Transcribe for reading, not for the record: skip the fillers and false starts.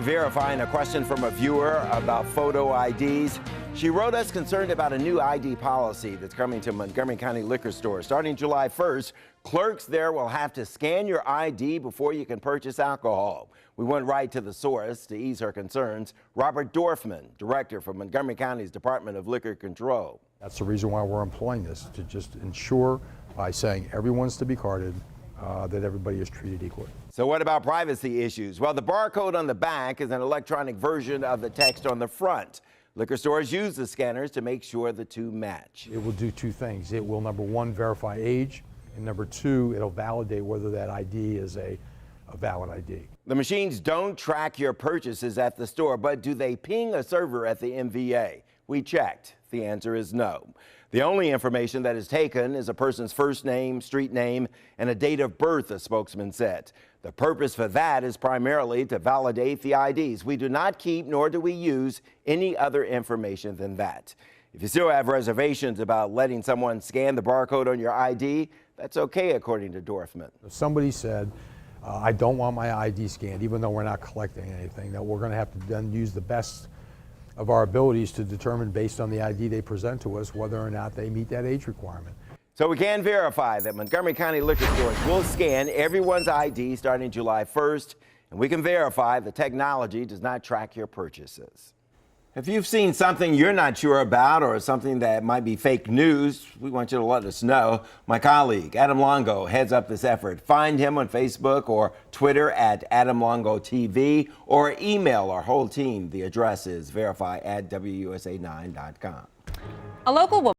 Verifying a question from a viewer about photo IDs. She wrote us concerned about a new ID policy that's coming to Montgomery County liquor stores. Starting July 1st, clerks there will have to scan your ID before you can purchase alcohol. We went right to the source to ease her concerns. Robert Dorfman, director for Montgomery County's Department of Liquor Control. That's the reason why we're employing this, to just ensure by saying everyone's to be carded, that everybody is treated equally. So what about privacy issues? Well, the barcode on the back is an electronic version of the text on the front. Liquor stores use the scanners to make sure the two match. It will do two things. It will, number one, verify age, and number two, it'll validate whether that ID is a valid ID. The machines don't track your purchases at the store, but do they ping a server at the MVA? We checked. The answer is no. The only information that is taken is a person's first name, street name, and a date of birth, a spokesman said. The purpose for that is primarily to validate the IDs. We do not keep nor do we use any other information than that. If you still have reservations about letting someone scan the barcode on your ID, that's okay, according to Dorfman. Somebody said, I don't want my ID scanned, even though we're not collecting anything, that we're going to have to then use the best of our abilities to determine, based on the ID they present to us, whether or not they meet that age requirement. So we can verify that Montgomery County liquor stores will scan everyone's ID starting July 1st, and we can verify the technology does not track your purchases. If you've seen something you're not sure about or something that might be fake news, we want you to let us know. My colleague, Adam Longo, heads up this effort. Find him on Facebook or Twitter at Adam Longo TV, or email our whole team. The address is verify@WUSA9.com. A local woman